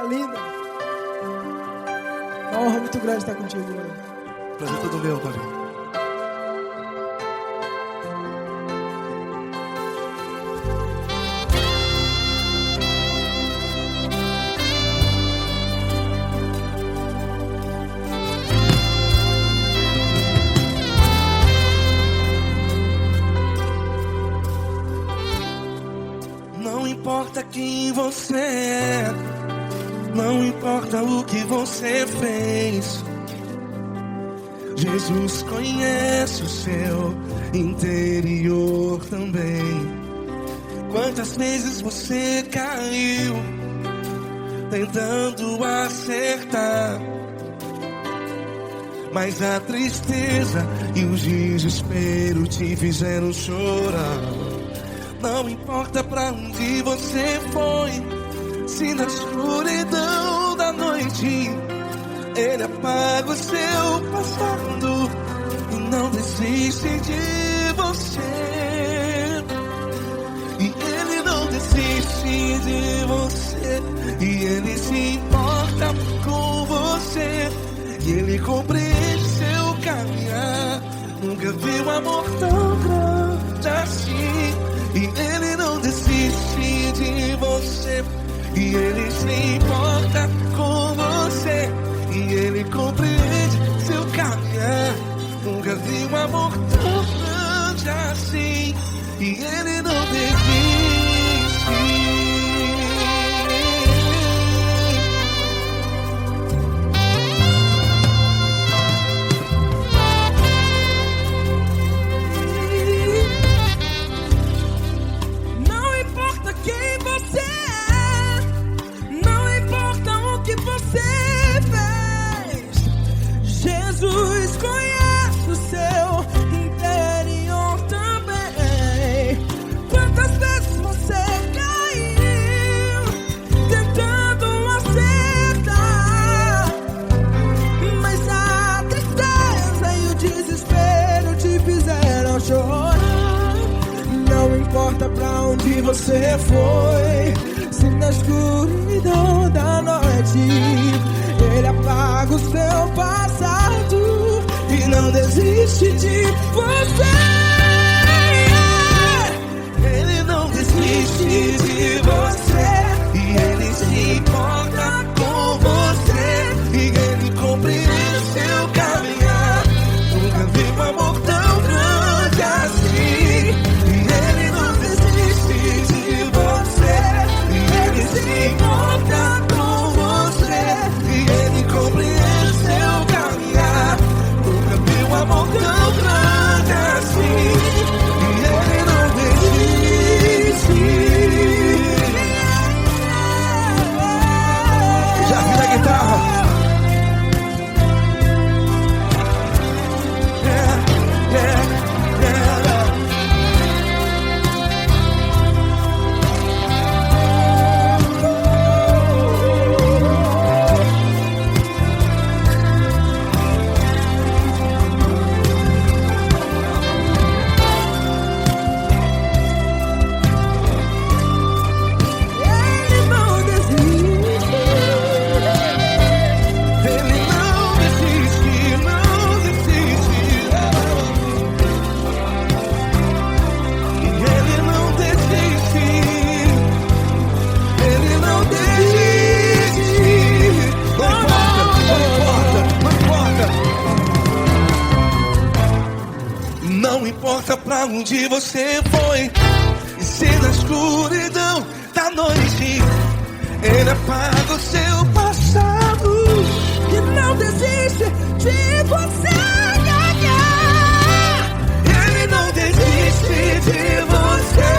linda. Uma honra muito grande estar contigo hoje. Prazer todo meu, Paulinho. Não importa quem você é, não importa o que você fez, Jesus conhece o seu interior também. Quantas vezes você caiu tentando acertar, mas a tristeza e o desespero te fizeram chorar. Não importa pra onde você foi, se na escuridão da noite Ele apaga o seu passado e não desiste de você. E Ele não desiste de você, e Ele se importa com você, e Ele compreende seu caminhar. Nunca vi um amor tão grande assim. E Ele não desiste de você, e Ele se importa com você, e Ele compreende seu caminhar. Nunca vi um amor tão grande assim. E Ele não desiste. Jesus conhece o seu interior também. Quantas vezes você caiu tentando acertar, mas a tristeza e o desespero te fizeram chorar. Não importa pra onde você foi, se na escuridão da noite Ele apaga o seu passado e não desiste de você. Ele não desiste de você, e Ele se importa com você, e Ele compreende seu caminhar. Nunca vi um amor tão grande assim. E Ele não desiste de você, e Ele se importa com você, e Ele compreende seu caminhar. Nunca vi um amor tão grande assim. E Ele não desiste. Já vira a guitarra. Não importa pra onde você foi, e se na escuridão da noite Ele apaga o seu passado E não desiste de você. Ele não desiste de você,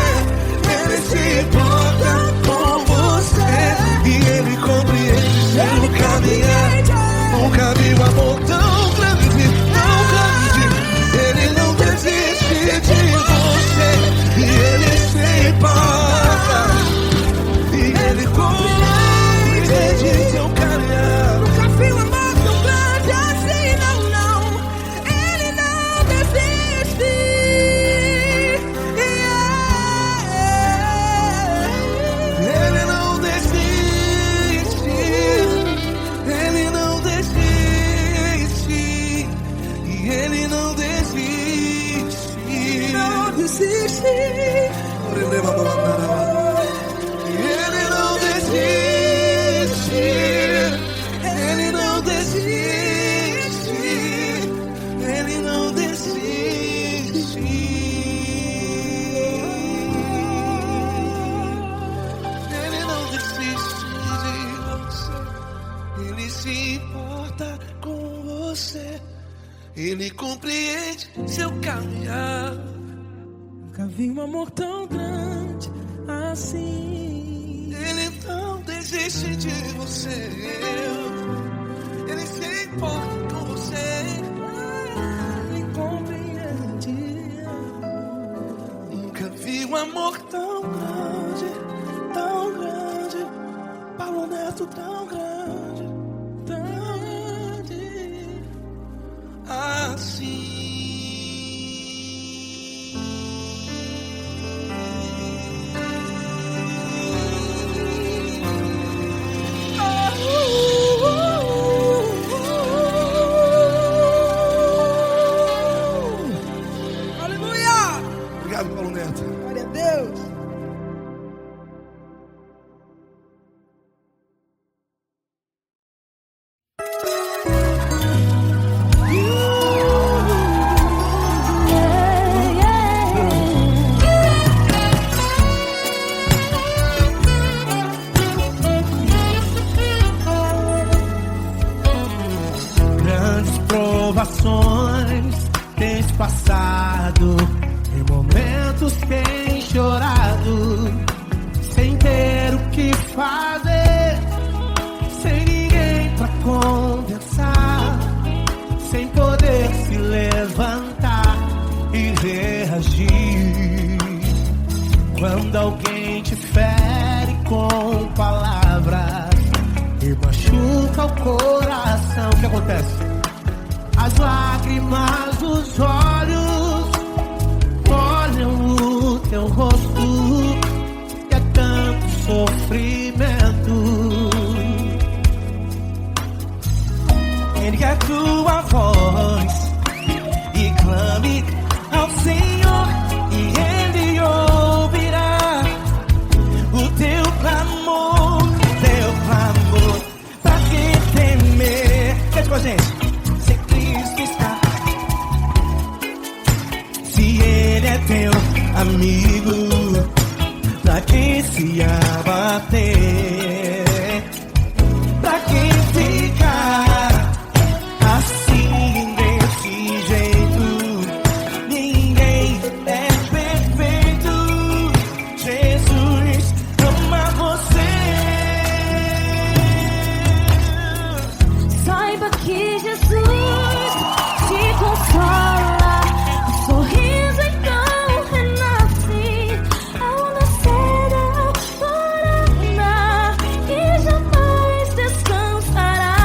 Ele se importa com você, e Ele compreende seu caminhar. Nunca vi um amor tão grande, tão grande. Ele não desiste de você, e Ele se importa, e Ele compreende Ele compreende seu caminhar. Nunca vi um amor tão grande assim. Ele não desiste de você. Ele se importa com você. Ele compreende. Nunca vi um amor tão grande, tão grande. Paulo Neto tão grande, tão grande assim. Aleluia! Obrigado, Paulo Neto. Glória a Deus. Grandes provações tens passado, em momentos tens chorado, sem ter o que fazer, sem ninguém pra conversar, sem poder se levantar e reagir. Quando alguém te fere com palavras e machuca o coração, o que acontece? As lágrimas dos olhos molham o teu rosto, e é tanto sofrimento. Ergue a tua voz e clame ao Senhor, e Ele ouvirá o teu clamor, teu clamor. Pra que temer? Cante com a gente. Se Cristo está, se Ele é teu amigo, pra que se abater? Pra que ficar assim desse jeito? Ninguém é perfeito. Jesus ama você. Saiba que Jesus te consola, o sorriso então renasce ao nascer da aurora e jamais descansará.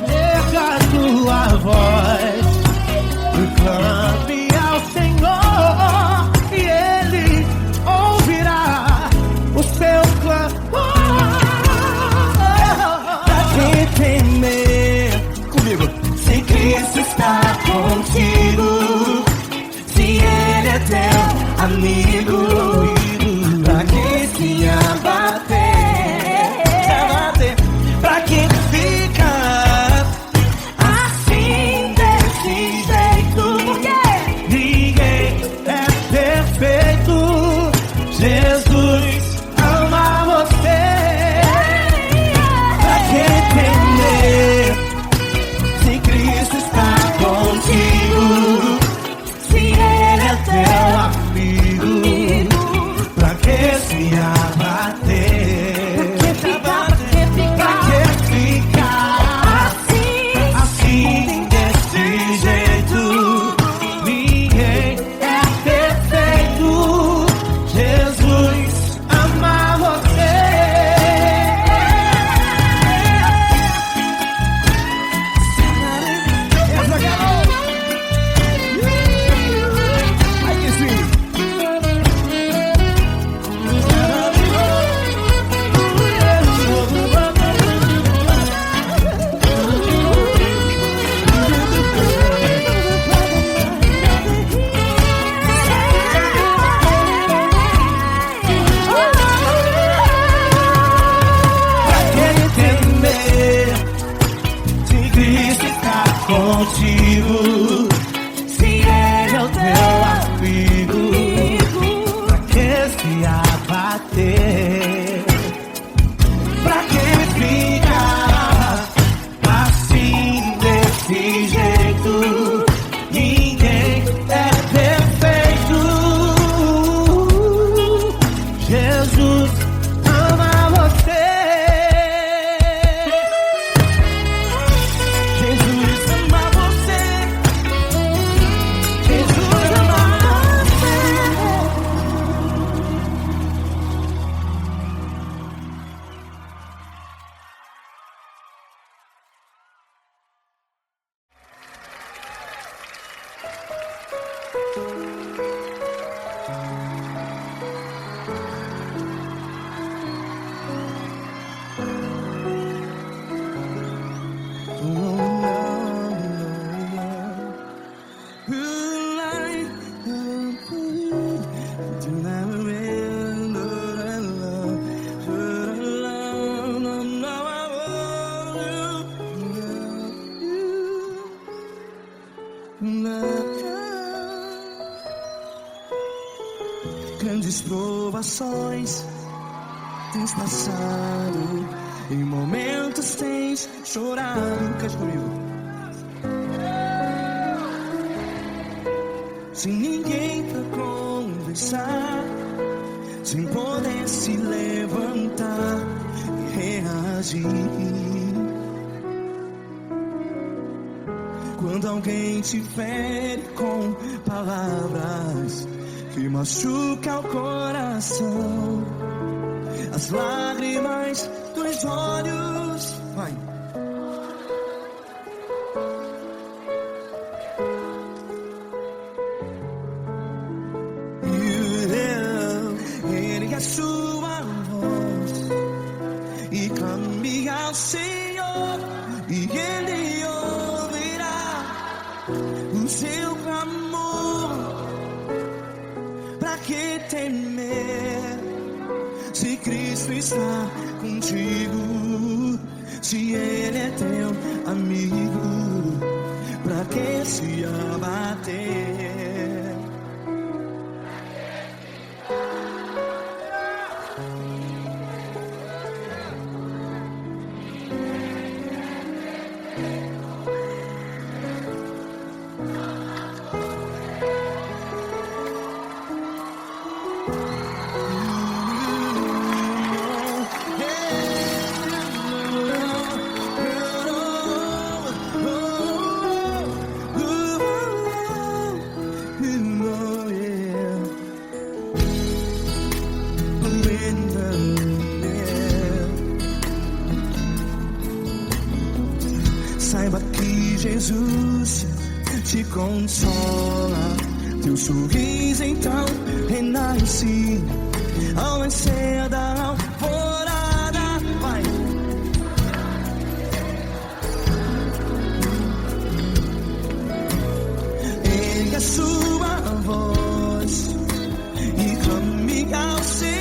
Erga a tua voz e clame ao Senhor, e Ele ouvirá o seu clamor. Pra que temer? Comigo. Se Cristo está contigo, se Ele é teu amigo, pra que se abater? Pra que ficar assim desse jeito? Porque ninguém é perfeito. Jesus ama você. Pra que temer? Se Cristo está contigo, se Ele é teu amigo, pra que se abater? Pra que ficar assim desse jeito? Ninguém é perfeito. Jesus ama você. Aí que sim. Pra que temer? Se Cristo está contigo, se Ele é o teu amigo, pra que se abater? Pra que ficar Grandes provações tens passado, em momentos tens chorado. Cante comigo. Sem ninguém pra conversar, sem poder se levantar e reagir. Quando alguém te fere com palavras que machuca o coração, as lágrimas dos olhos, vai. Ergue a sua voz e clame ao Senhor, e Ele ouvirá o seu clamor. Pra que temer, se Cristo está contigo? Se Ele é teu amigo, pra que se abater? Saiba que Jesus te consola, teu sorriso então renasce ao nascer da alvorada. Vai. Ergue a sua voz e clame ao Senhor.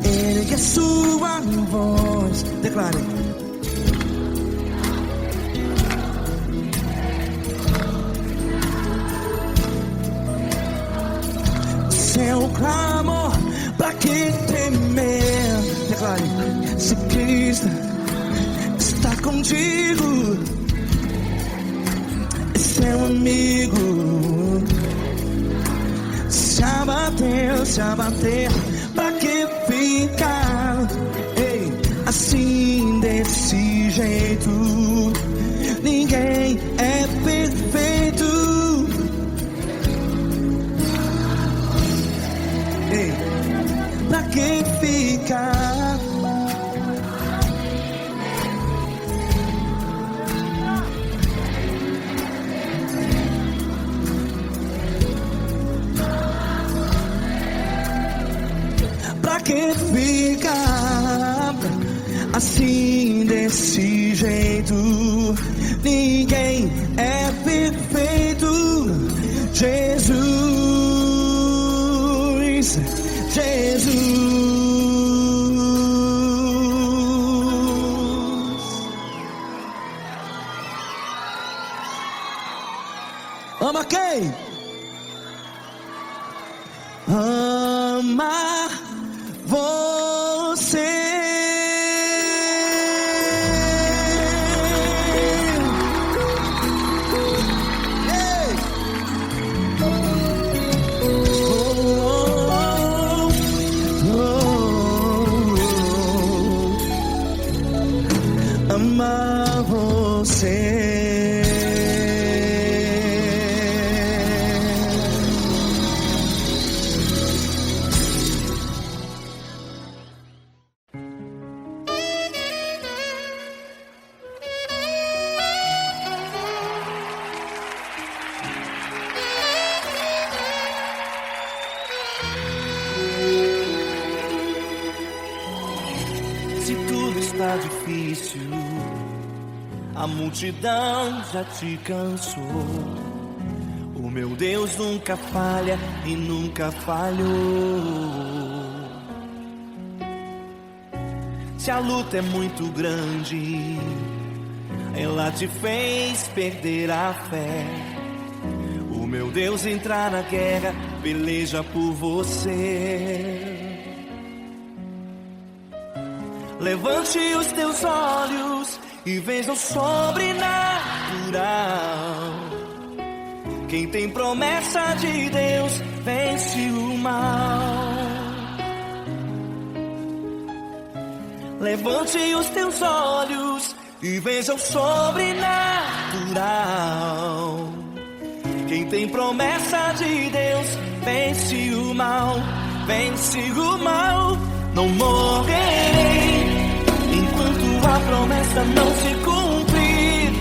Ergue a sua voz, declare. Seu clamor, pra que temer? Declare. Se Cristo está contigo, é seu amigo. Se abater, pra que ficar, ei, assim desse jeito? Ninguém é perfeito. Ei, pra que ficar? assim desse jeito. Ninguém é perfeito. Jesus, Jesus. Ama quem? Ama você. Ei! Ama você. Se tudo está difícil, a multidão já te cansou. O meu Deus nunca falha e nunca falhou. Se a luta é muito grande, ela te fez perder a fé. O meu Deus entra na guerra, peleja por você. Levante os teus olhos e veja o sobrenatural. Quem tem promessa de Deus vence o mal. Levante os teus olhos e veja o sobrenatural. Quem tem promessa de Deus vence o mal, vence o mal. Não morrerei enquanto a promessa não se cumprir.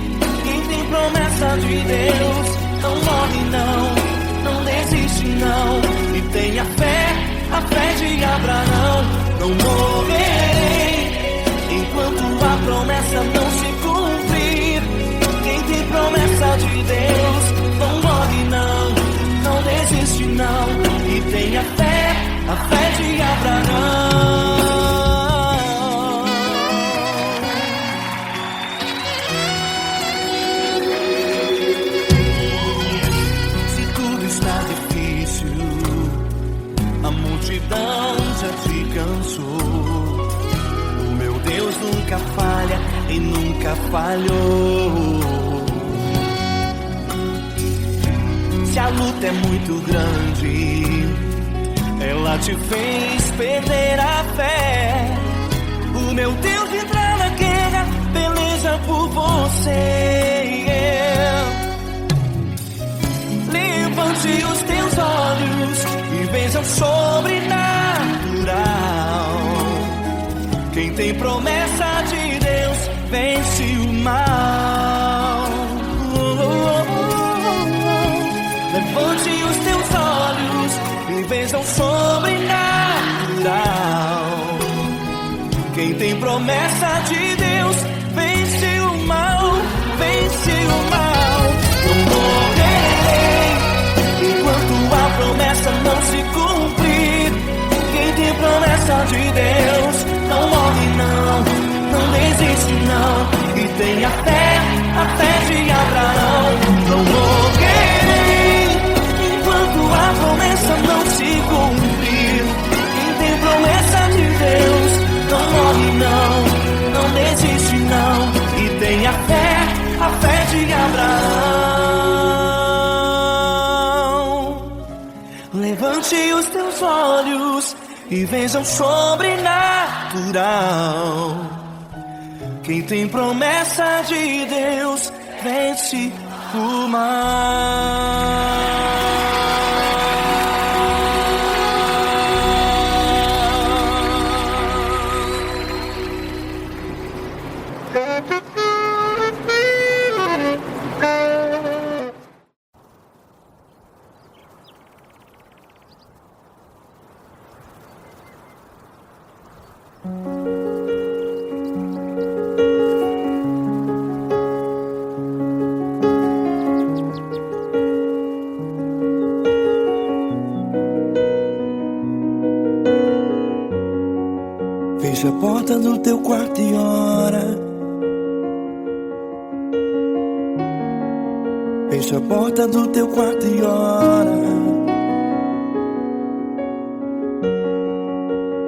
Quem tem promessa de Deus não morre não desiste não. E tenha fé, a fé de Abraão. Não morrerei enquanto a promessa não se cumprir. Quem tem promessa de Deus não morre não desiste não. E tenha fé, a fé de Abraão. Se tudo está difícil, a multidão já te cansou. O meu Deus nunca falha e nunca falhou. Se a luta é muito grande, ela te fez perder a fé. O meu Deus entra na guerra, peleja por você. Levante os teus olhos e veja o sobrenatural. Quem tem promessa de Deus vence o mal. Levante os teus olhos e veja o sobrenatural. Quem tem promessa de Deus vence o mal, vence o mal. Não morrerei enquanto a promessa não se cumprir. Quem tem promessa de Deus não morre não desiste não. E tenha fé, a fé de Abraão. Não morrerei enquanto a promessa não se cumprir. Quem tem promessa de Deus não morre não desiste não. E tenha fé, a fé de Abraão. Levante os teus olhos e veja o sobrenatural. Quem tem promessa de Deus vence o mal. porta do teu quarto e ora. Fecha a porta do teu quarto e ora.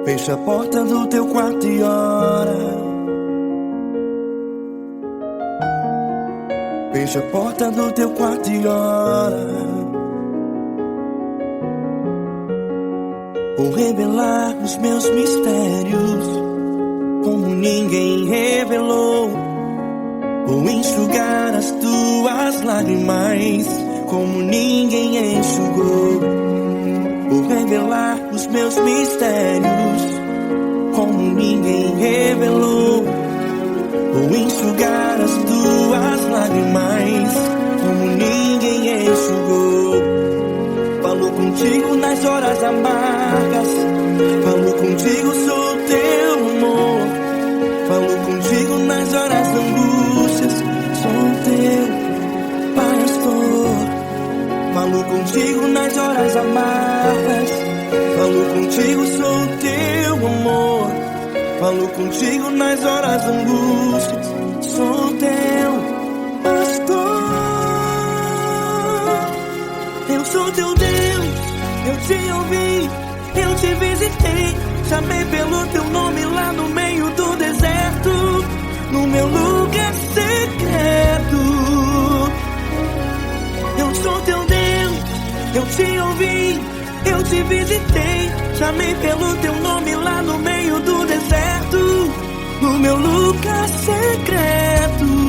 Fecha a porta do teu quarto e ora. Fecha a porta do teu quarto e ora. Vou revelar os meus mistérios como ninguém revelou. Vou enxugar as tuas lágrimas como ninguém enxugou. Vou revelar os meus mistérios como ninguém revelou. Vou enxugar as tuas lágrimas como ninguém enxugou. Falo contigo nas horas amargas, falo contigo, sou teu amor. Falo contigo nas horas da angústias, sou teu pastor. Falo contigo nas horas amargas, falo contigo, sou teu amor. Falo contigo nas horas da angústias, sou teu pastor. Eu sou teu Deus, eu te ouvi, eu te visitei. Chamei pelo teu nome lá no meio do deserto, no meu lugar secreto. Eu sou teu Deus, eu te ouvi, eu te visitei. Chamei pelo teu nome lá no meio do deserto, no meu lugar secreto.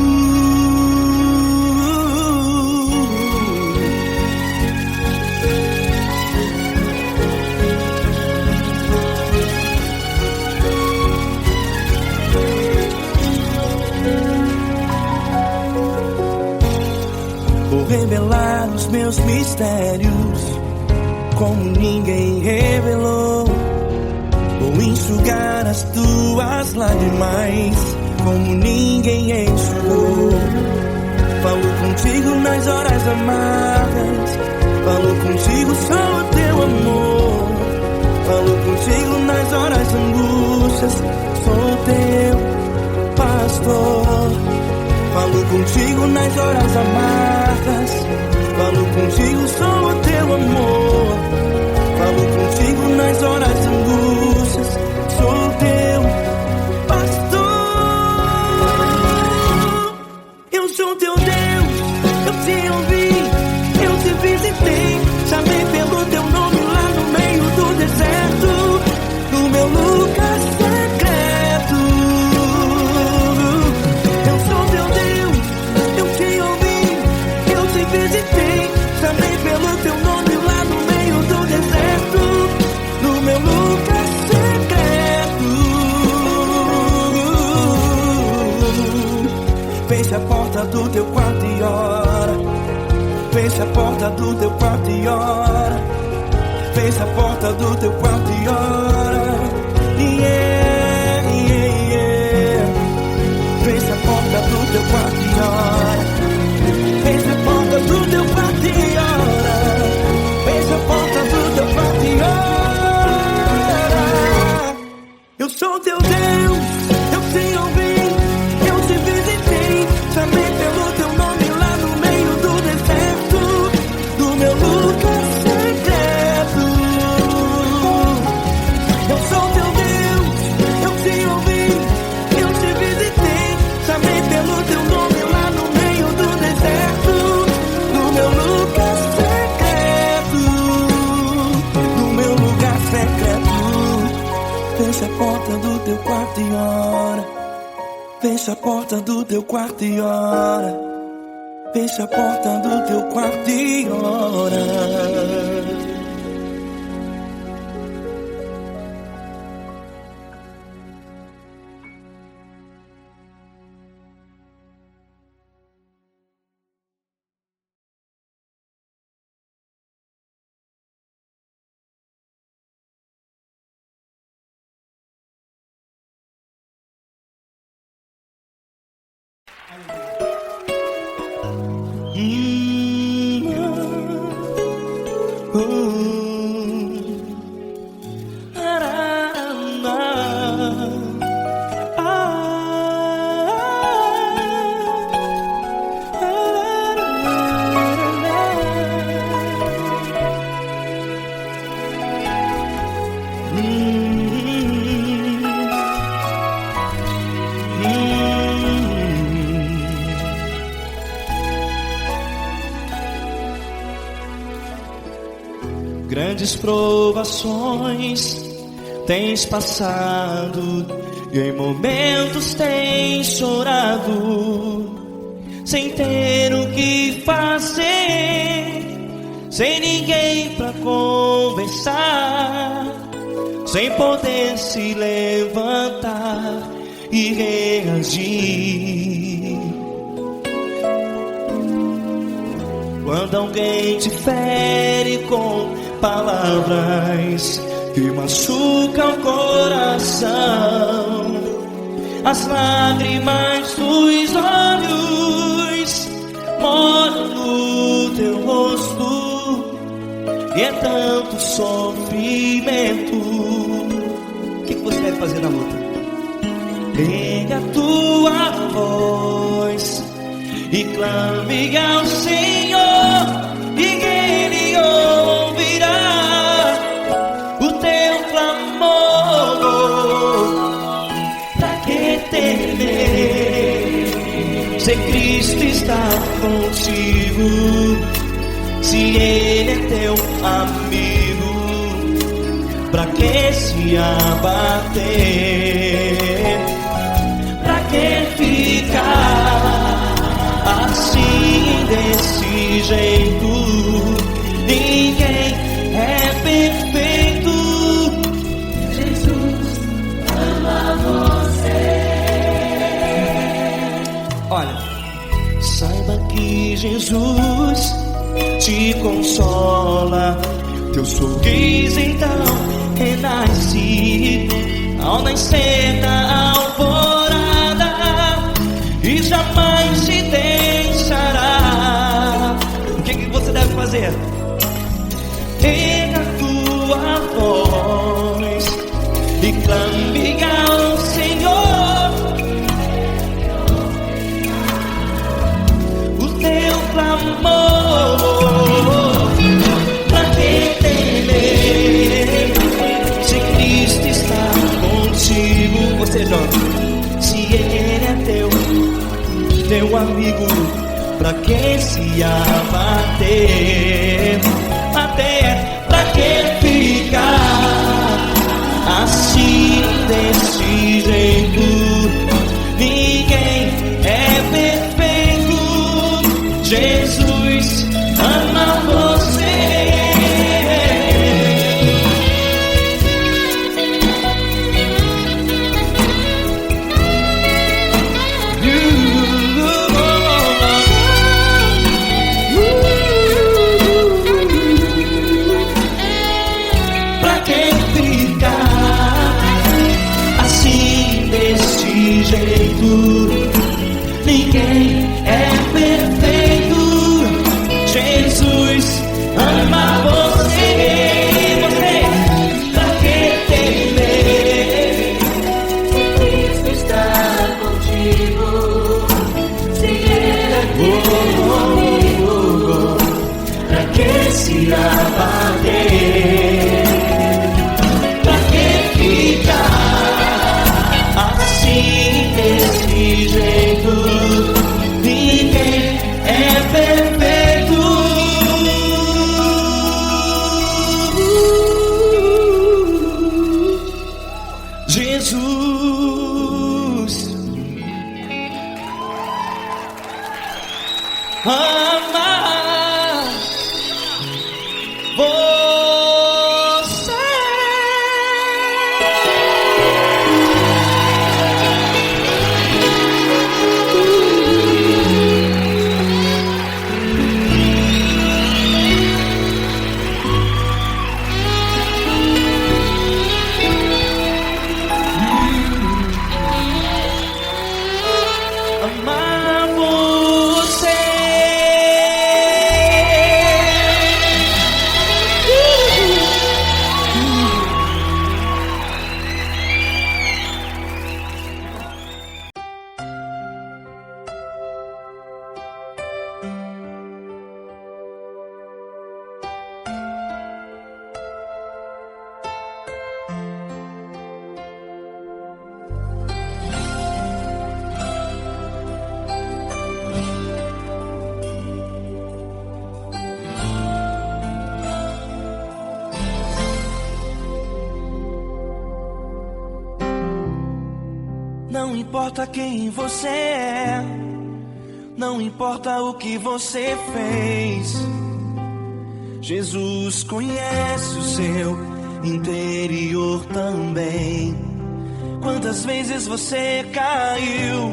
Vou revelar os meus mistérios como ninguém revelou. Vou enxugar as tuas lágrimas como ninguém enxugou. Falo contigo nas horas amargas, falo contigo, sou teu amor. Falo contigo nas horas angústias, sou teu pastor. Falo contigo nas horas amargas, falo contigo, sou o teu amor. Falo contigo nas horas de angústias, sou teu pastor. Eu sou teu Deus, eu te ouvi, eu te visitei. Chamei pelo teu nome lá no meio do deserto, no meu lugar secreto. Eu sou teu Deus, eu te ouvi, eu te visitei. Chamei pelo teu nome lá no meio do deserto, no meu lugar secreto. Fecha a porta do teu quarto e ora. Fecha a porta do teu quarto e ora. Fecha a porta do teu quarto e ora. Yeah, yeah, yeah. Fecha a porta do teu quarto e ora. Fecha a porta do teu quarto e ora. Fecha a porta do teu quarto e ora. Eu sou teu Deus, eu te ouvi, eu te visitei. Chamei pelo teu nome lá no meio do deserto, do meu lugar secreto. Eu sou teu Deus, eu te ouvi, eu te visitei. Chamei pelo teu nome lá no meio do deserto, no meu lugar secreto, no meu lugar secreto. Fecha a porta do teu quarto e ora. Fecha a porta do teu quarto e ora. Fecha a porta do teu quarto e ora. grandes provações tens passado, e em momentos tens chorado, sem ter o que fazer, sem ninguém pra conversar, sem poder se levantar e reagir. Quando alguém te fere com palavras que machucam o coração, as lágrimas dos olhos molham no teu rosto, e é tanto sofrimento. O que você deve fazer na luta? Pega a tua voz e clame ao Senhor, e Ele ouvirá o teu clamor. Pra que temer, se Cristo está contigo, se Ele é teu amigo? Pra que se abater? Pra que ficar assim, desse jeito? Ninguém é perfeito. Jesus ama você. Olha, saiba que Jesus te consola, teu sorriso então renasce ao nascer da alvorada, e jamais te deixará. O que você deve fazer? Erga a tua voz e clame ao Senhor, o teu clamor. Pra que temer, se Cristo está contigo? Você joga. Se Ele é teu amigo, pra que se abater? Pra que ficar assim, desse jeito? Ninguém é perfeito. Jesus ama você. Ninguém é perfeito. Jesus ama você. Pra que temer, se Cristo está contigo, se Ele é teu amigo? Pra que se abater? Pra que ficar assim, desse jeito? Ninguém é perfeito. Jesus ama você. Amar você. importa quem você é, não importa o que você fez, Jesus conhece o seu interior também. Quantas vezes você caiu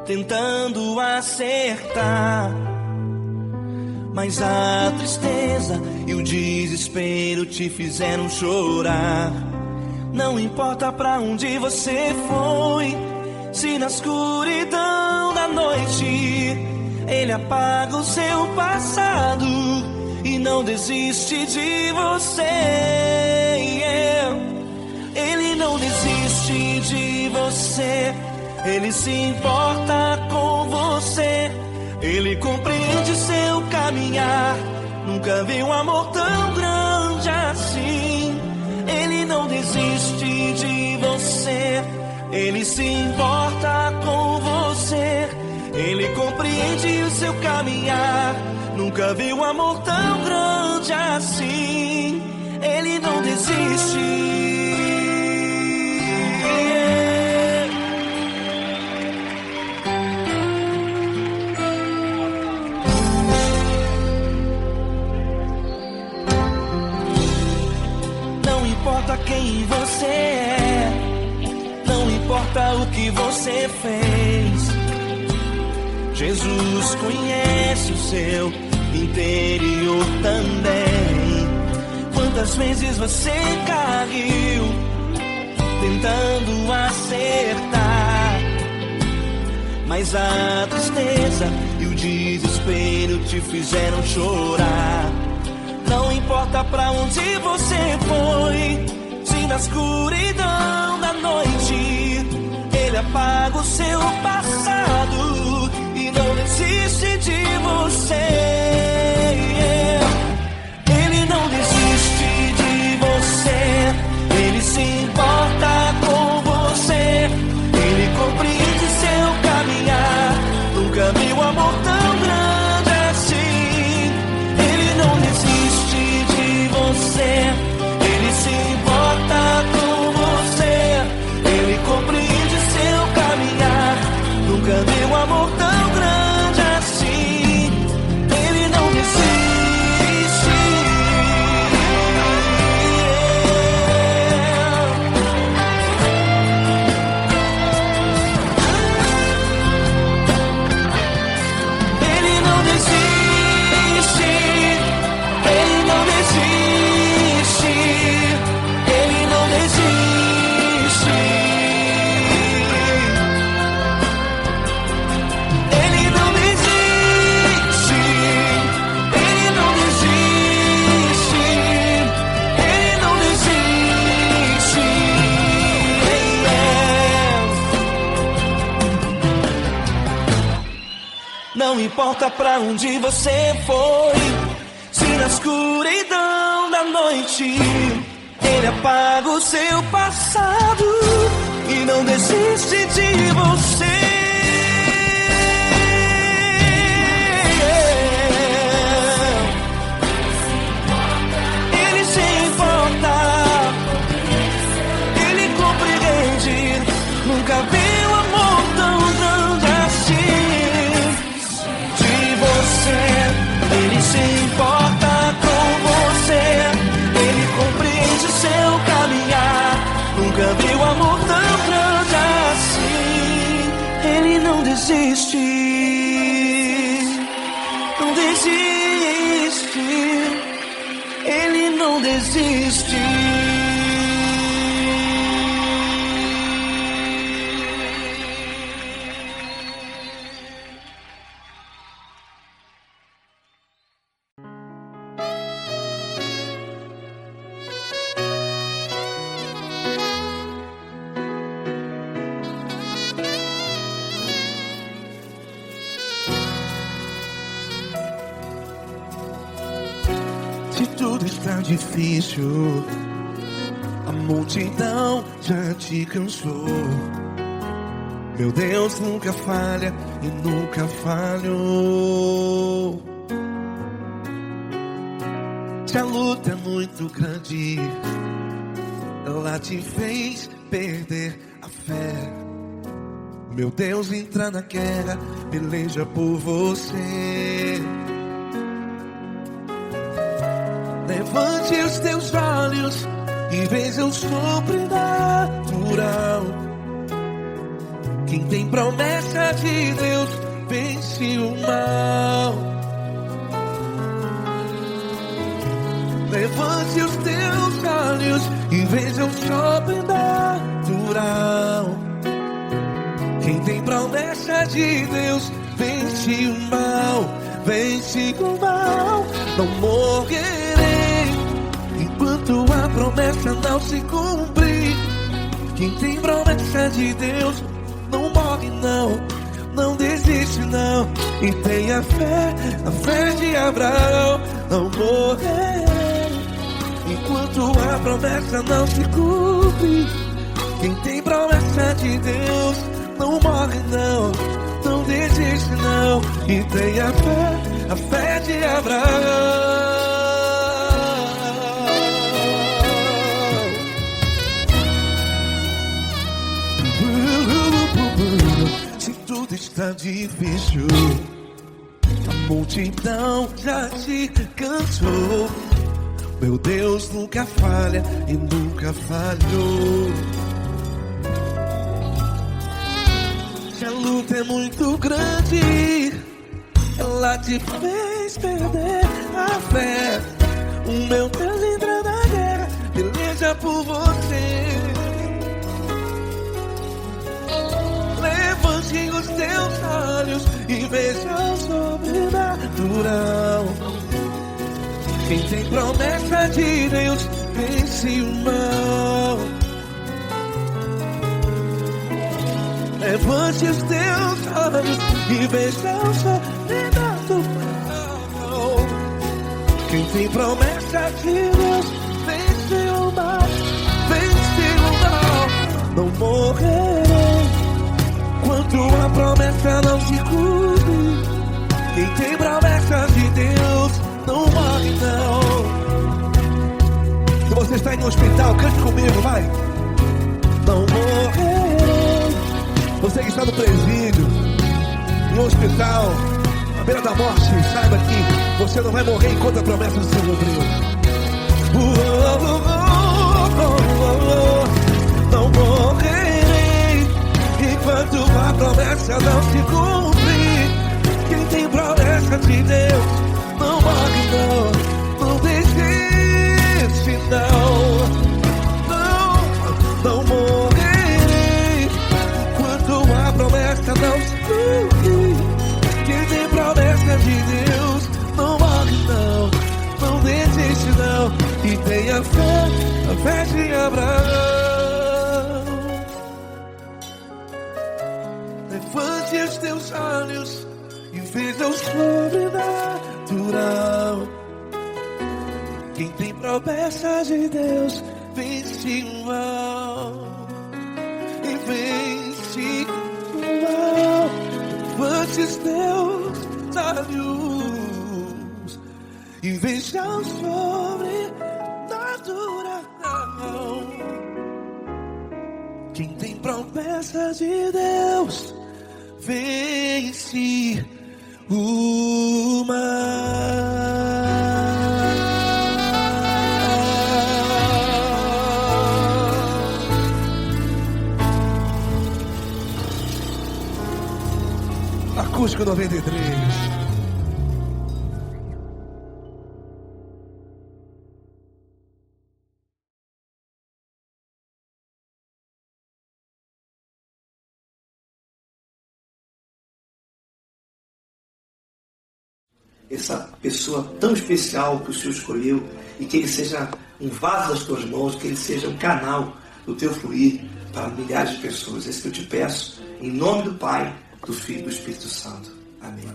tentando acertar, mas a tristeza e o desespero te fizeram chorar. Não importa pra onde você foi, se na escuridão da noite Ele apaga o seu passado e não desiste de você. Ele não desiste de você, Ele se importa com você, Ele compreende seu caminhar. Nunca vi um amor tão grande assim. Ele não desiste de você, Ele se importa com você, Ele compreende o seu caminhar. Nunca vi um amor tão grande assim. Ele não desiste. Não importa quem você é, não importa o que você fez, Jesus conhece o seu interior também. Quantas vezes você caiu tentando acertar, mas a tristeza e o desespero te fizeram chorar. Não importa pra onde você foi, se na escuridão da noite Ele apaga o seu passado e não desiste de você. Ele não desiste de você, Ele se importa com você, Ele compreende seu caminhar. Nunca vi um amor tão grande assim. Ele não desiste de você, Ele se importa com você, Ele compreende seu caminhar. Nunca vi um amor tão grande assim. Ele não desiste. Ele não desiste. Ele não desiste. Ele não desiste. Ele não desiste. Ele não desiste. Ele não desiste. Não importa pra onde você foi, se na escuridão da noite Ele apaga o seu passado e não desiste de você. Ele se importa, Ele compreende. Nunca vi um amor tão grande assim. De você, Ele se importa com você, Ele compreende seu caminhar. Nunca vi um amor tão grande assim. Ele não desiste, não desiste. Ele não desiste. Se tudo está difícil, a multidão já te cansou. Meu Deus nunca falha e nunca falhou. Se a luta é muito grande, ela te fez perder a fé. Meu Deus entra na guerra, peleja por você. Levante os teus olhos e veja o sobrenatural. Quem tem promessa de Deus vence o mal. Levante os teus olhos e veja o sobrenatural. Quem tem promessa de Deus vence o mal, vence o mal. Não morrerei enquanto a promessa não se cumprir. Quem tem promessa de Deus não morre não, não desiste não. E tenha fé, a fé de Abraão. Não morrerei enquanto a promessa não se cumpre. Quem tem promessa de Deus não morre não, não desiste não. E tenha fé, a fé de Abraão. Se tudo está difícil, a multidão já te cansou. Meu Deus nunca falha e nunca falhou. Se a luta é muito grande, ela te fez perder a fé. O meu Deus entra na guerra, peleja por você. Levante os teus olhos e veja o sobrenatural. Quem tem promessa de Deus vence o mal. Levante os teus olhos e veja o sobrenatural. Quem tem promessa de Deus vence o mal, vence o mal. Não morrerei enquanto a promessa não se cumpre. Quem tem promessa de Deus não morre não. Se você está em um hospital, cante comigo, vai. Não morrerei. Você que está no presídio, em um hospital, à beira da morte, saiba que você não vai morrer enquanto a promessa se cumpriu. Não morrerei enquanto a promessa não se cumprir. Quem tem promessa de Deus não morre não, não desiste não. Não morrerei enquanto a promessa não se cumprir. Quem tem promessa de Deus não morre não, não desiste não. E tenha fé, a fé de Abraão. Levante os teus olhos e veja o sobrenatural. Quem tem promessa de Deus vence o mal, e vence o mal. Levante os teus olhos e veja o sobrenatural. Quem tem promessa de Deus vence o mal. Acústico 93. Essa pessoa tão especial que o Senhor escolheu, e que ele seja um vaso das tuas mãos, que ele seja um canal do teu fluir para milhares de pessoas. É isso que eu te peço, em nome do Pai, do Filho e do Espírito Santo. Amém.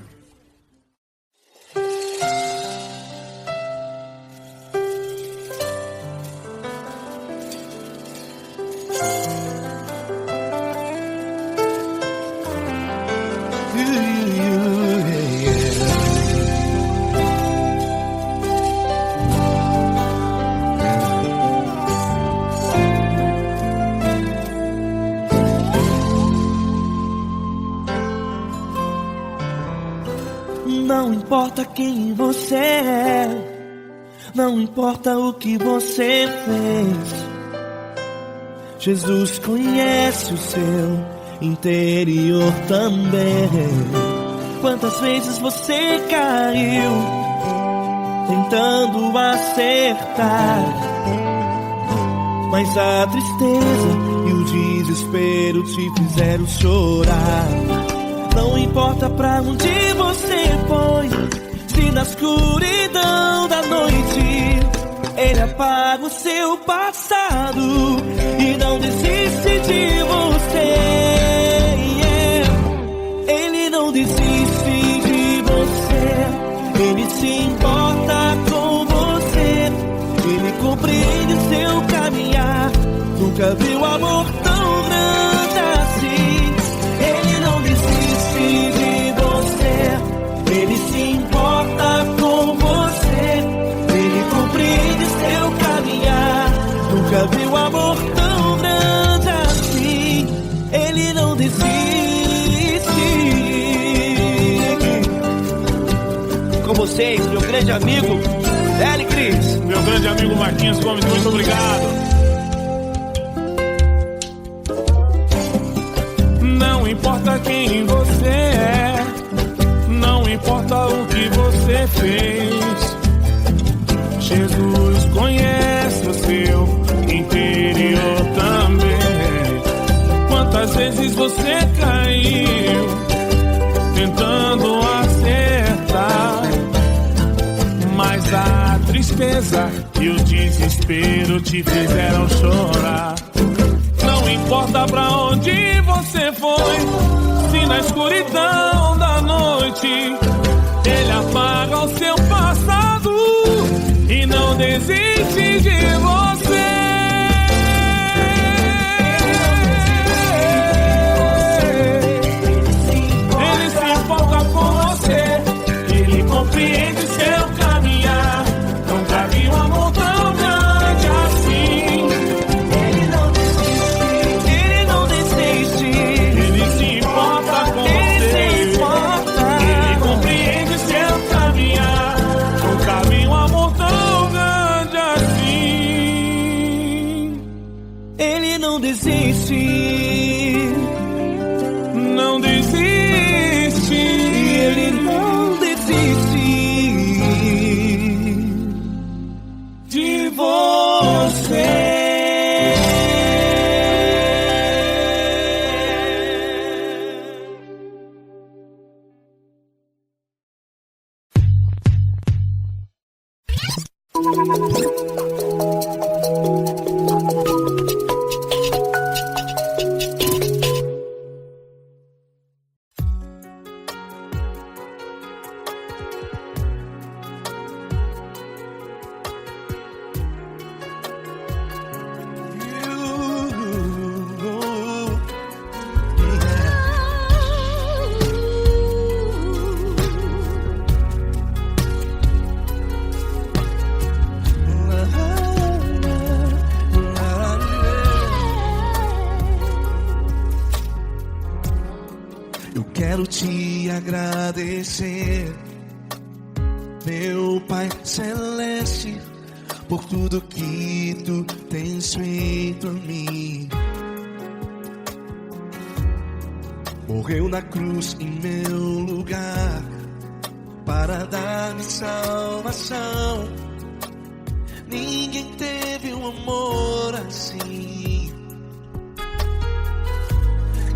Não importa quem você é, não importa o que você fez, Jesus conhece o seu interior também. Quantas vezes você caiu tentando acertar, mas a tristeza e o desespero te fizeram chorar. Não importa pra onde você foi, se na escuridão da noite Ele apaga o seu passado e não desiste de você. Ele não desiste de você, Ele se importa com você, Ele compreende seu caminhar. Nunca viu amor tão grande assim. Ele não desiste de você, Ele se importa com você, Ele compreende seu caminhar. Nunca viu amor tão grande assim. Ele não desiste. Com vocês, meu grande amigo Eli Cris. Meu grande amigo Marquinhos Gomes, muito obrigado. Não importa quem você é, não importa o que você fez, Jesus conhece o seu interior também. Quantas vezes você caiu tentando acertar, mas a tristeza e o desespero te fizeram chorar. Não importa pra onde você foi, se na escuridão da noite Ele apaga o seu passado e não desiste de você. Ele se importa com você, Ele compreende seu caminhar. Nunca vi um amor tão grande assim. Ele não desiste, Ele não desiste. Ele se importa com você, Ele compreende seu caminhar. Nunca vi um amor tão grande assim. Ele não desiste, não desiste. Ele não desiste de você. Eu quero te agradecer, meu Pai Celeste, por tudo que tu tens feito a mim. Morreu na cruz em meu lugar para dar-me salvação. Ninguém teve um amor assim.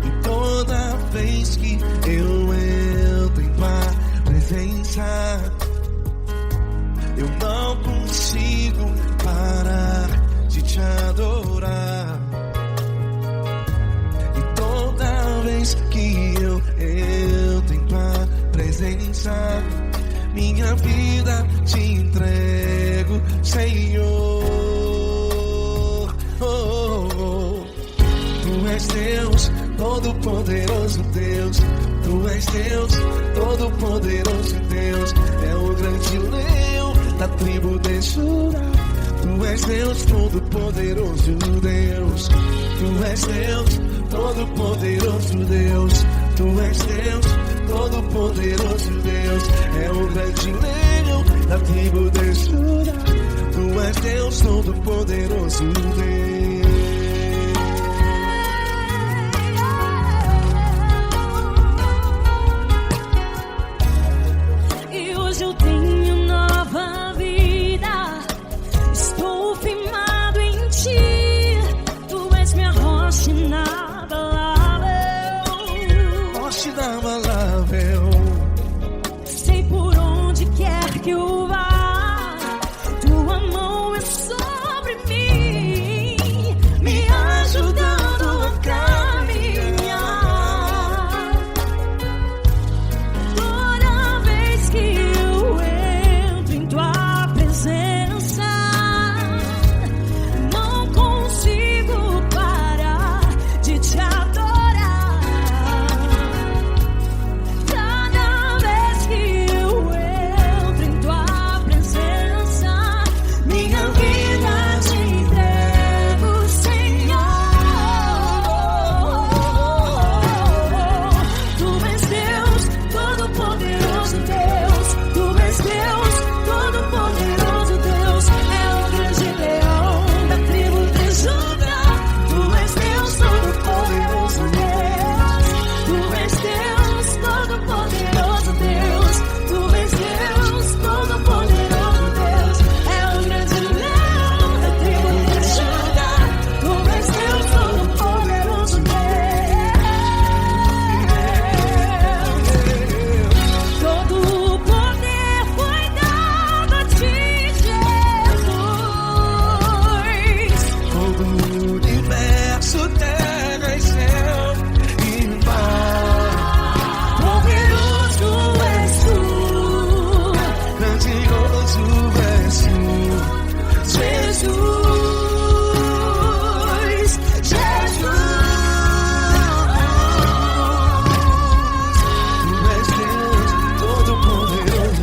E toda vez que eu entro em tua presença, eu não consigo parar de te adorar. E toda vez que eu entro em tua presença, minha vida te entrego, Senhor. Tu és Deus, todo-poderoso Deus. Tu és Deus, todo-poderoso Deus. É o grande leão da tribo de Judá. Tu és Deus, todo-poderoso Deus. Tu és Deus, todo-poderoso Deus. Tu és Deus, todo-poderoso Deus. grande leão da tribo de Judá. Tu és Deus Todo-Poderoso, Deus. E hoje eu tenho nova vida. Estou firmado em ti. Tu és minha rocha inabalável. Rocha inabalável. Sei por onde quer que eu vá, tua mão é sobre mim, me ajudando a caminhar. Toda vez que eu entro em tua presença, não consigo parar de te adorar. Cada vez que eu entro em tua presença, minha vida te entrego, Senhor. Tu és Deus Todo-Poderoso, Deus. Tu és Deus Todo-Poderoso, Deus. É o grande leão da tribo de Judá. Tu és Deus Todo-Poderoso, Deus. Tu és Deus Todo-Poderoso, Deus. Tu és Deus Todo-Poderoso, Deus. É o grande leão da tribo de Judá. Tu és Deus Todo-Poderoso, Deus. Todo o poder foi dado a ti, Jesus. Todo o universo, terra e céu e mar. Poderoso és tu, Grandioso és tu, Jesus, Jesus. Tu és Deus Todo-Poderoso,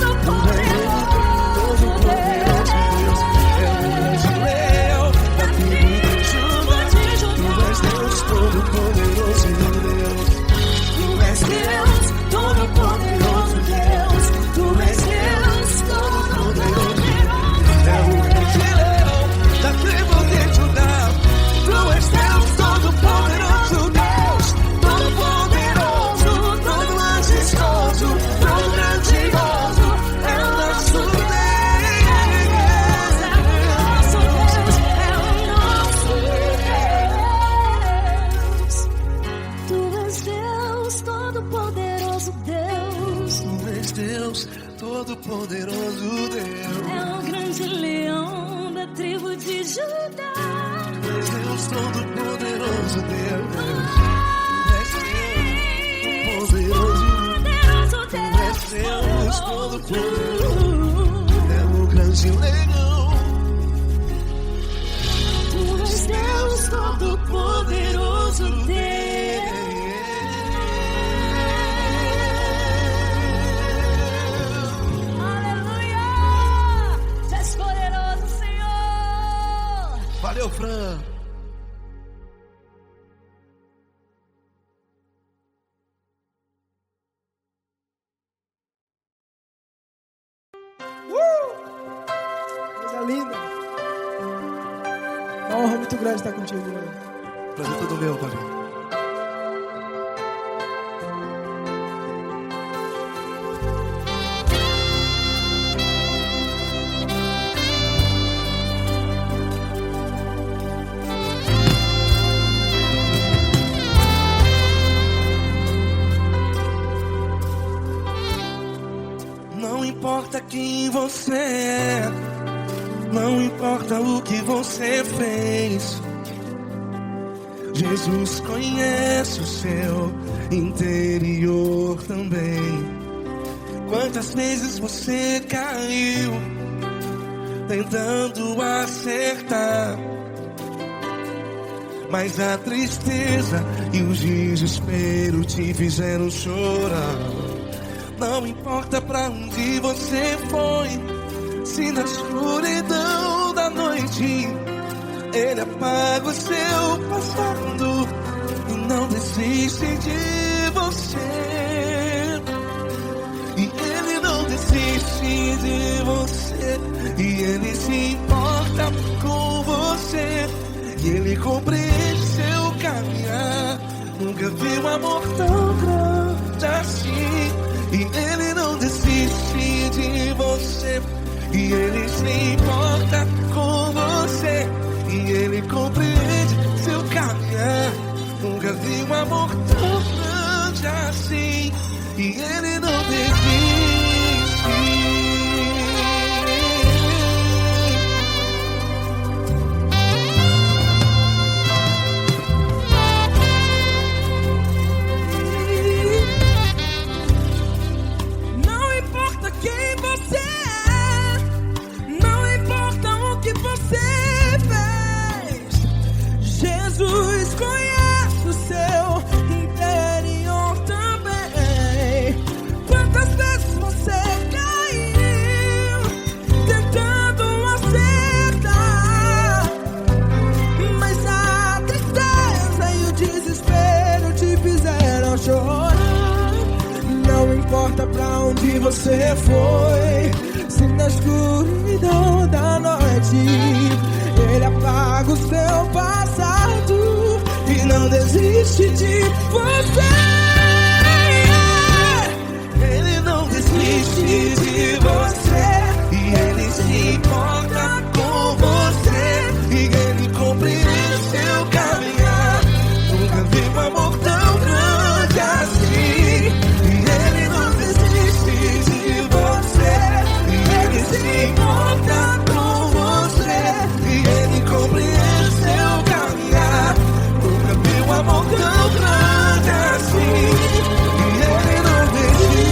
Todo-Poderoso Deus. é o grande leão da tribo de Judá. Tu és Deus Todo-Poderoso, Deus. Tu és Deus Todo-Poderoso, Deus. Tu és Deus Todo-Poderoso. É o grande leão da tribo de Judá. Tu és Deus Todo-Poderoso, Deus. Todo-Poderoso, todo majestoso, todo grandioso. É o nosso Tu és Deus Todo-Poderoso, Deus. Tu és Deus Todo-Poderoso, Deus. É o grande leão da tribo de Judá. Tu és Deus Todo-Poderoso, Deus. Tu és Deus Todo-Poderoso. Poderoso Tu és Deus Todo-Poderoso. É o grande leão. Tu és Deus Todo-Poderoso, Deus. Aleluia! Tu és poderoso, Senhor. Valeu, Fran. Coisa linda. Uma honra muito grande estar contigo, mano. Prazer todo meu, Paulinho. Não importa quem você é, não importa o que você fez, Jesus conhece o seu interior também. Quantas vezes você caiu tentando acertar, mas a tristeza e o desespero te fizeram chorar. Não importa pra onde você foi, se na escuridão da noite Ele apaga o seu passado e não desiste de você. E Ele não desiste de você. E Ele se importa com você. E Ele compreende seu caminhar. Nunca vi um amor tão grande assim. E Ele não desiste de você. E Ele se importa com você. E Ele compreende seu caminhar. Nunca vi um amor tão grande assim. E Ele não desiste. Não importa quem você é, não importa o que você fez, Jesus conhece o seu interior também. Quantas vezes você caiu tentando acertar, mas a tristeza e o desespero te fizeram chorar. Não importa pra onde você foi, se na escuridão da noite Ele apaga o seu passado e não desiste de você. Ele não desiste de você. E Ele se importa com você. E Ele compreende seu caminhar. Nunca vi um amor tão grande assim. E Ele não desiste de você. E Ele se importa com você. E Ele compreende seu caminhar. Nunca vi um amor tão grande assim. E Ele não desiste.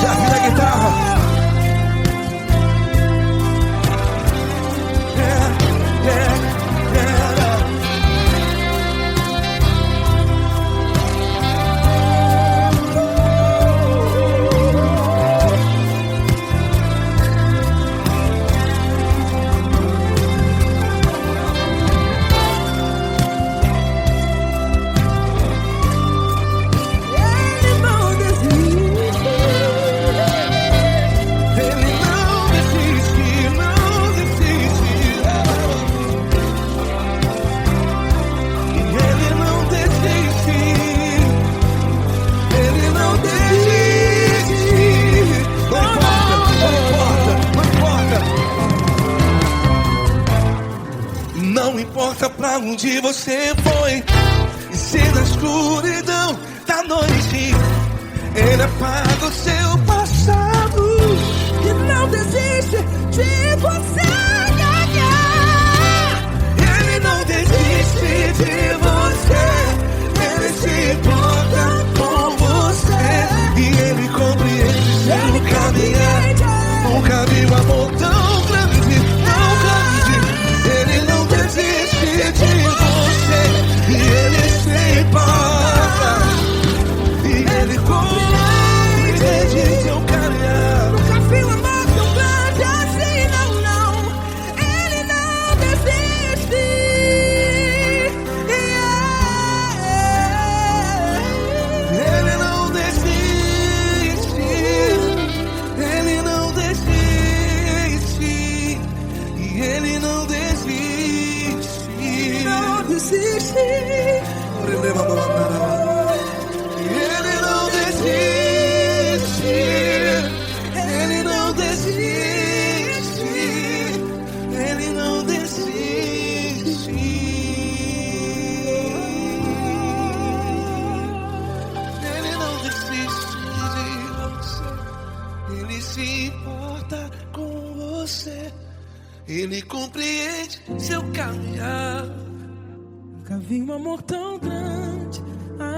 Já vi a guitarra. Ele não desiste. Ele não desiste, não desiste. E Ele não desiste. Ele não desiste. Não importa, não importa, não importa. Não importa pra onde você foi. E se na escuridão da noite Ele apaga o seu passado. E não desiste de você. Ele não desiste de você. Ele se importa com você. E Ele compreende seu caminhar. Nunca vi um amor tão grande, tão grande. Ele não desiste de você. E Ele se importa. E Ele compreende seu caminhar. Nunca vi um amor tão grande assim, não, não. Ele não desiste. Ele não desiste. Ele não desiste. E Ele não desiste. Não desiste. Ele não desiste. Ele não desiste. Ele não desiste. Ele não desiste de você. Ele se importa com você. Ele compreende seu caminhar. Nunca vi um amor tão grande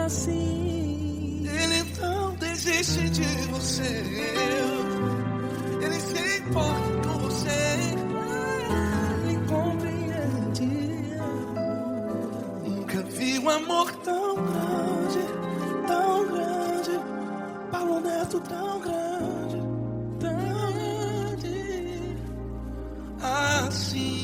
assim. Ele não desiste de você. Ele se importa com você. Ele compreende. Nunca vi um amor tão grande, tão grande. Paulo Neto tão grande, tão grande assim.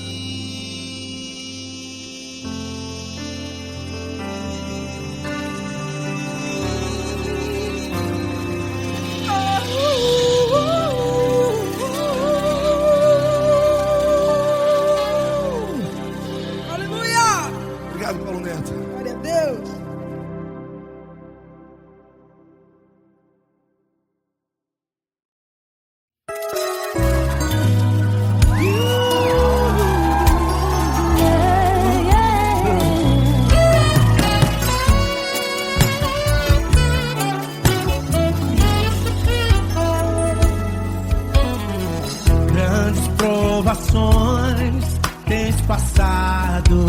provações tens passado,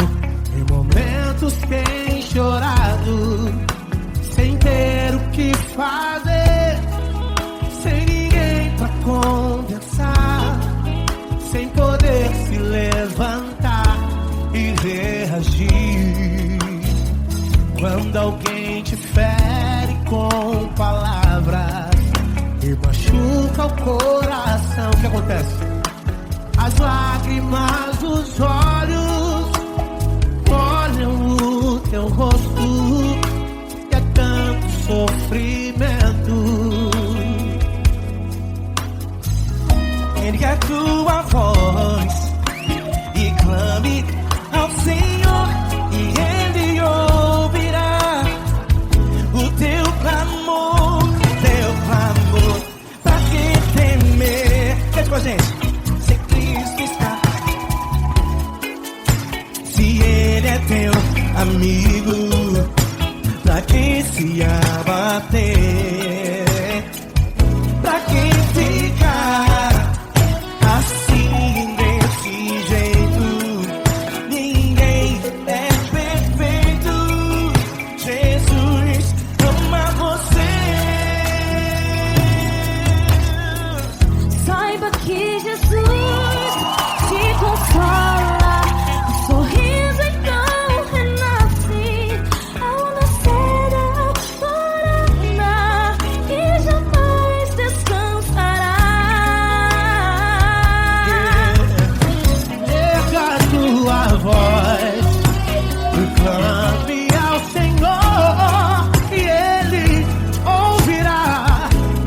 em momentos tens chorado, sem ter o que fazer, sem ninguém pra conversar, sem poder se levantar e reagir. Quando alguém te fere com palavras e machuca o coração, o que acontece? As lágrimas dos olhos molham o teu rosto, e é tanto sofrimento. Ergue a tua voz e clame ao Senhor, e Ele ouvirá o teu clamor, pra que temer? Cante com a gente. Se Cristo está, se Ele é teu amigo, pra que se abater? Pra que ficar assim desse jeito? Ninguém é perfeito. Jesus ama você. Saiba que Jesus te consola, o sorriso então renasce ao nascer da aurora e jamais descansará. Erga a tua voz e clame ao Senhor, e Ele ouvirá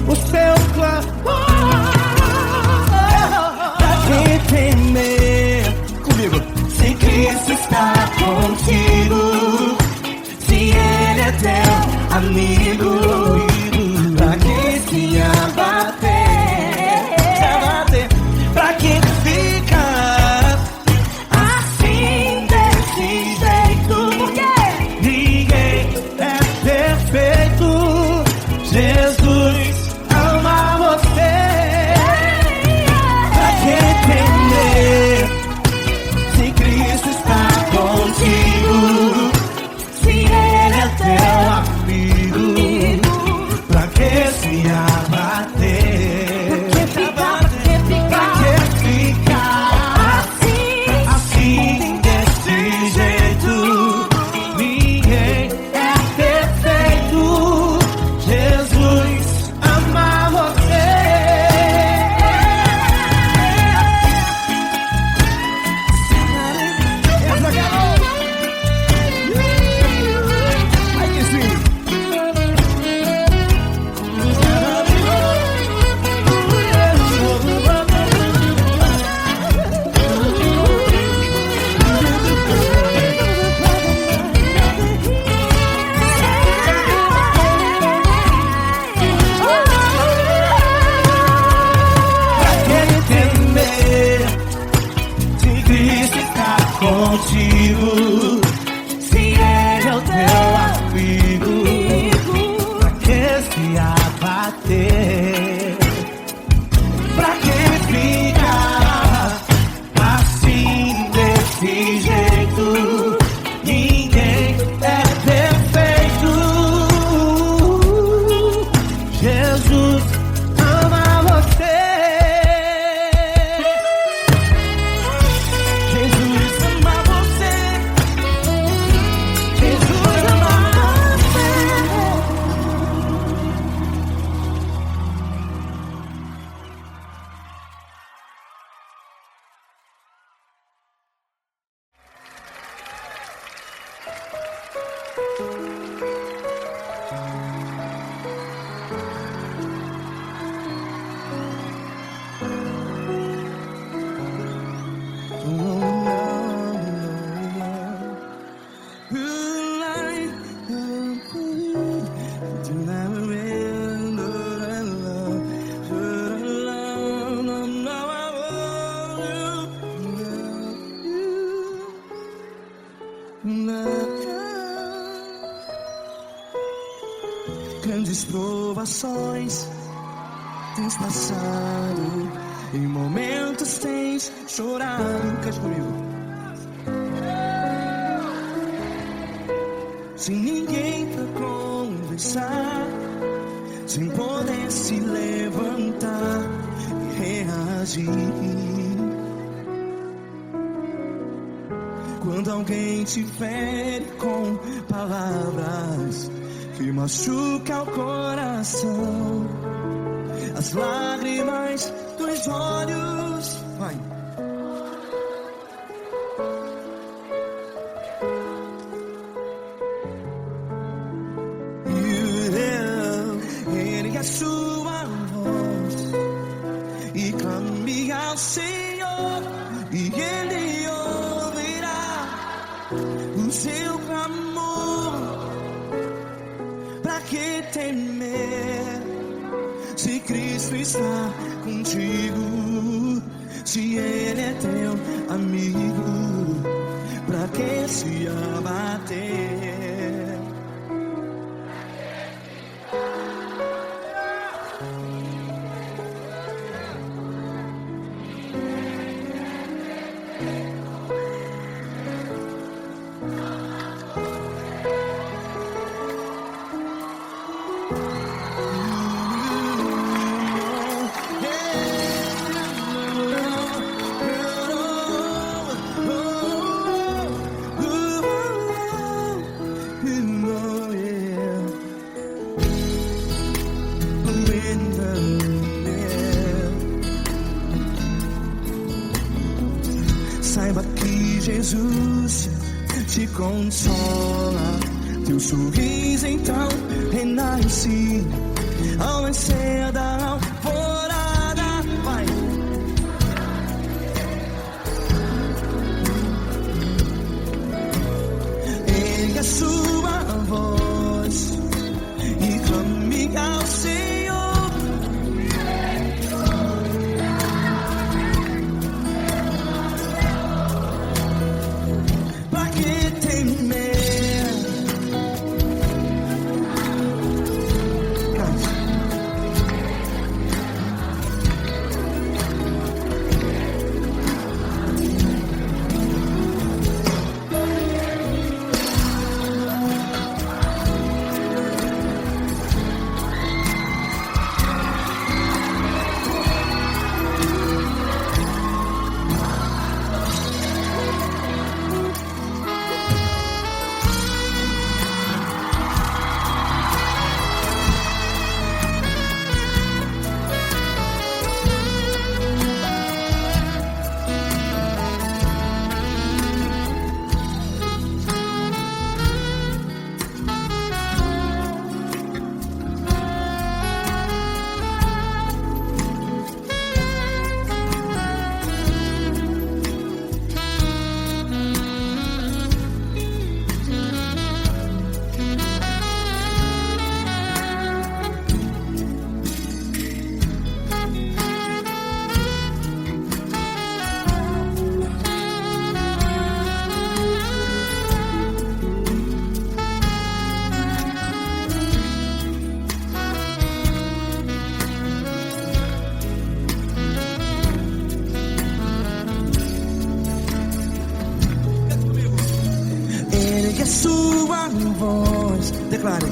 o seu clamor. Pra que temer? Comigo. Se Cristo está contigo, se Ele é teu amigo, pra que se abater? Pra que ficar assim desse jeito? Porque Ninguém é perfeito. Jesus ama você. pra que temer? Se Cristo está contigo, se Ele é teu Amigo, pra que se abater? Pra que ficar assim desse jeito? Ninguém é perfeito. Jesus ama você. Aí que sim. Pra que temer? Se Cristo está contigo, se Ele é o teu Amigo, pra que se abater? pra que ficar assim desse jeito? Ninguém é perfeito. Jesus ama você. Jesus ama você. Jesus ama você. Grandes provações tens passado, Em momentos tens chorado. Cante comigo. Sem ninguém pra conversar, sem poder se levantar e reagir. Quando alguém te fere com palavras que machucam o coração, as lágrimas dos olhos, vai. Ergue a sua voz e clame ao Senhor, e Ele ouvirá o seu clamor. Pra que temer se Cristo está contigo? Se Ele é teu amigo, pra que se abater? Saiba que Jesus te consola, teu sorriso então renasce ao nascer da alvorada. Vai. Ergue a sua voz e clame ao Senhor. Ergue a sua voz, declare.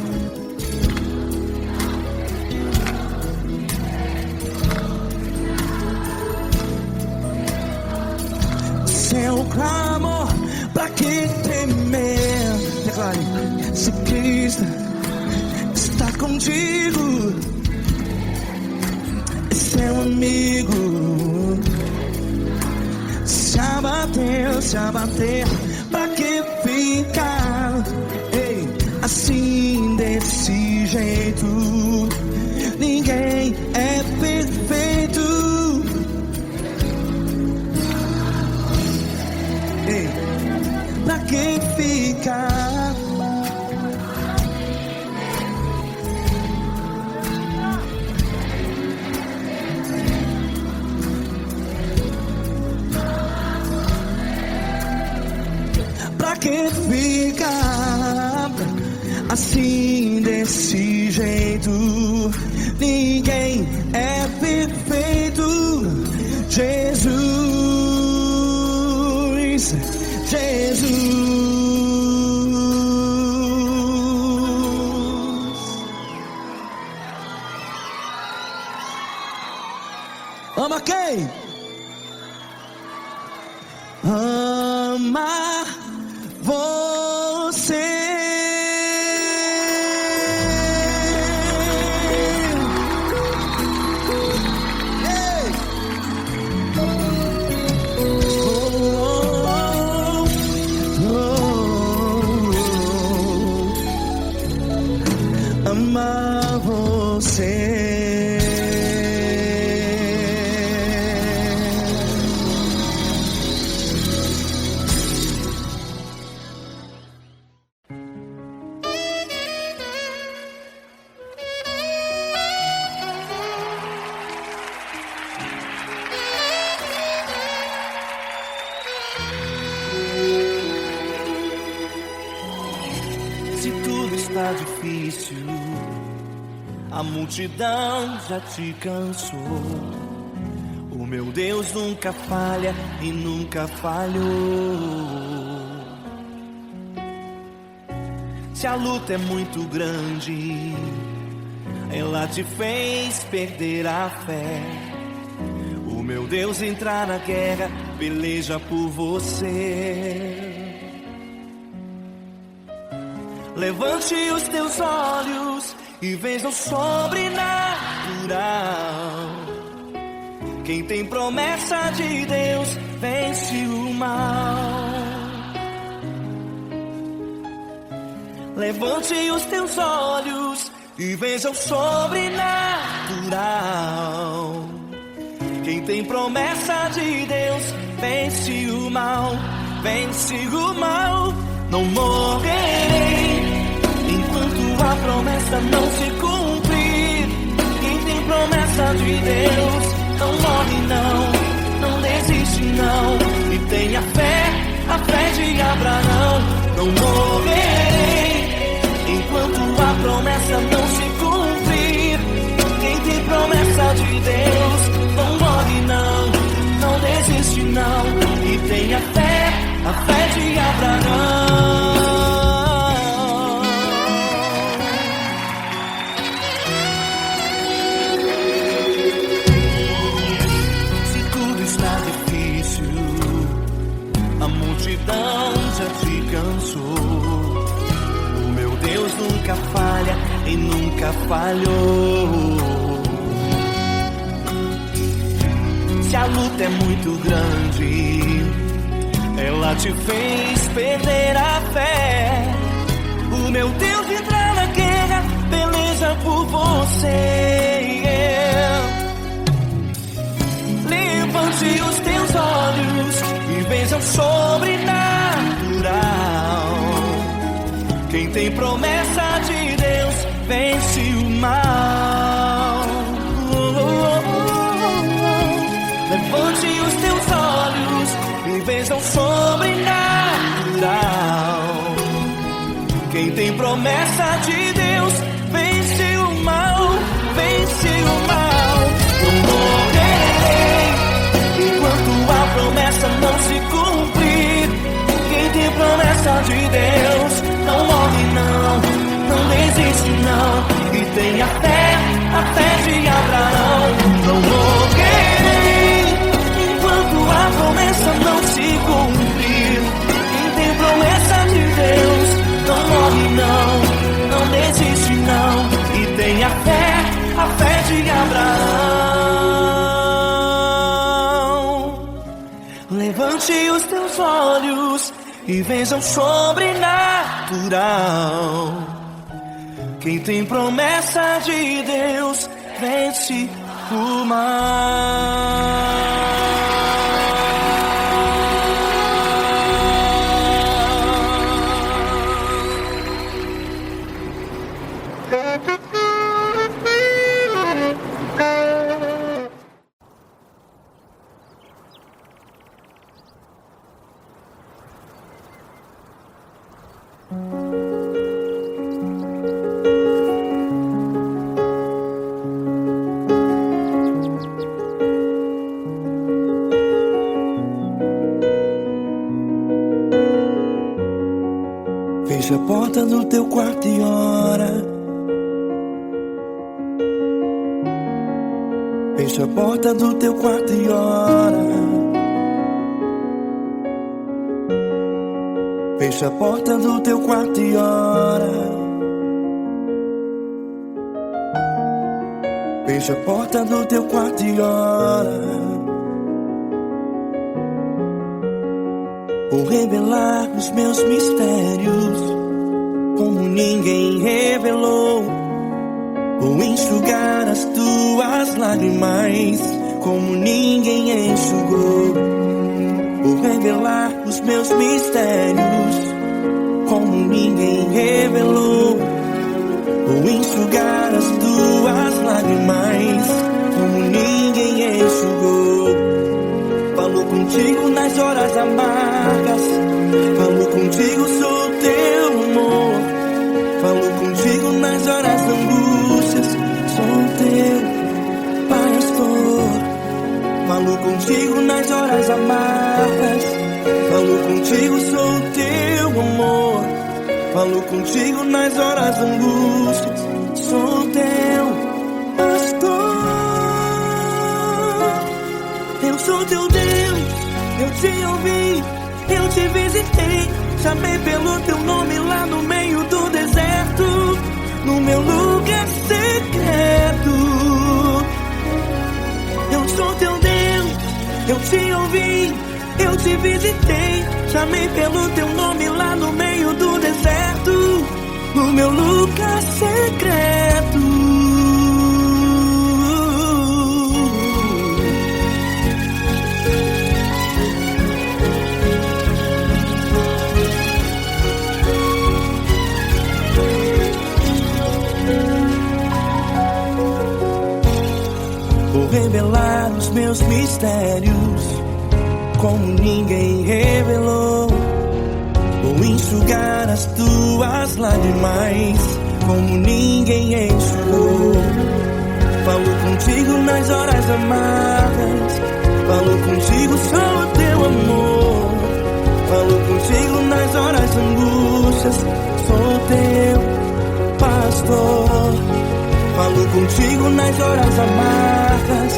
Seu clamor, pra que temer? Declare. Se Cristo está contigo, é seu amigo. Se abater, pra que ficar assim desse jeito? Ninguém é perfeito. Pra que ficar? Pra que ficar assim desse jeito? Ninguém é perfeito. Amar quem? Amar você. Amar você. Se tudo está difícil, a multidão já te cansou. O meu Deus nunca falha e nunca falhou. Se a luta é muito grande, ela te fez perder a fé. O meu Deus entrar na guerra, peleja por você. Levante os teus olhos e veja o sobrenatural. Quem tem promessa de Deus vence o mal. Levante os teus olhos e veja o sobrenatural. Quem tem promessa de Deus vence o mal. Vence o mal. Não morrerei enquanto a promessa não se cumprir. Quem tem promessa de Deus não morre não desiste não. E tenha fé, a fé de Abraão. Não morrerei enquanto a promessa não se cumprir. Quem tem promessa de Deus não morre não desiste não. E tenha fé, a fé de Abraão. A multidão já te cansou. O meu Deus nunca falha e nunca falhou. Se a luta é muito grande, ela te fez perder a fé. O meu Deus entrar na guerra, peleja por você. Levante os teus olhos e veja o sobrenatural. Quem tem promessa de Deus vence o mal. Levante os teus olhos e veja o sobrenatural. Quem tem promessa de Deus vence o mal. Vence o mal. Não morrerei enquanto a promessa não se cumprir. Quem tem promessa de Deus não morre não desiste não. E tenha fé, a fé de Abraão. Não morrerei enquanto a promessa não se cumprir. Quem tem promessa de Deus não morre não desiste não. E tenha fé, a fé de Abraão. Levante os teus olhos e veja o sobrenatural. Quem tem promessa de Deus vence o mal. Fecha a porta do teu quarto e ora. Fecha a porta do teu quarto e ora. Fecha a porta do teu quarto e ora. Fecha a porta do teu quarto e ora. Vou revelar os meus mistérios como ninguém revelou. Vou enxugar as tuas lágrimas como ninguém enxugou. Vou revelar os meus mistérios como ninguém revelou. Vou enxugar as tuas lágrimas como ninguém enxugou. Falo contigo nas horas amargas, falo contigo, sou teu amor. Falo contigo nas horas da angústias, sou teu pastor. Falo contigo nas horas amargas, falo contigo, sou teu amor. Falo contigo nas horas da angústias, sou teu pastor. Eu sou teu Deus, eu te ouvi, eu te visitei. Chamei pelo teu nome lá no meio do deserto, no meu lugar secreto. Eu sou teu Deus, eu te ouvi, eu te visitei. Chamei pelo teu nome lá no meio do deserto, no meu lugar secreto. Vou revelar os meus mistérios como ninguém revelou. Vou enxugar as tuas lágrimas como ninguém enxugou. Falo contigo nas horas amargas, falo contigo, sou teu amor. Falo contigo nas horas angústias, sou teu pastor. Falo contigo nas horas amargas,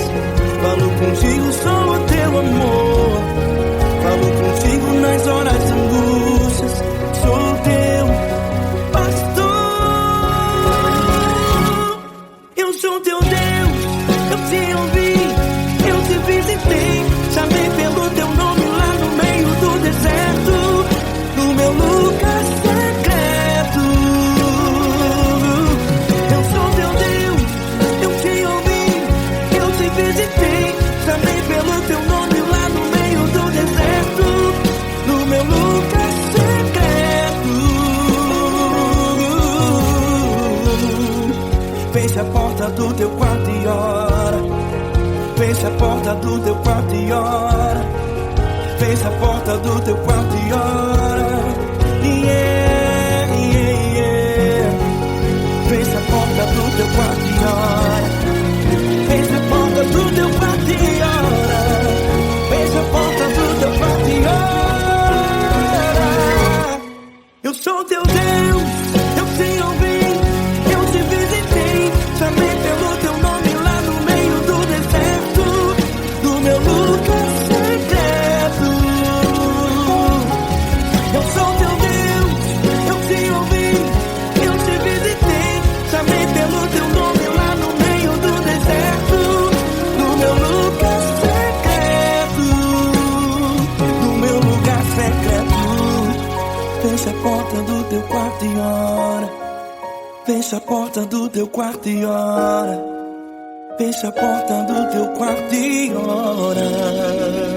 falo contigo, sou teu amor. Falo contigo nas horas angústias, sou teu pastor. Eu sou teu Deus, eu te ouvi, eu te visitei. Chamei pelo teu nome lá no meio do deserto, no meu lugar secreto. Eu sou teu Deus, eu te ouvi, eu te visitei. Chamei pelo teu nome lá no meio do deserto, no meu lugar secreto. Fecha a porta do teu quarto e ora. Fecha a porta do teu quarto e ora. Fecha a porta do teu quarto e ora. Yeah, yeah, yeah. Fecha a porta do teu quarto e ora. Fecha a porta do teu quarto e ora. Fecha a porta do teu quarto e ora. Eu sou teu Deus, eu te ouvi, eu te visitei. Chamei pelo teu nome lá no meio do deserto, no meu lugar secreto. Eu sou teu Deus, eu te ouvi, eu te visitei. Chamei pelo teu nome lá no meio do deserto, no meu lugar secreto, no meu lugar secreto. Fecha a porta do teu quarto e ora. Fecha a porta do teu quarto e ora. Fecha a porta do teu quarto e ora.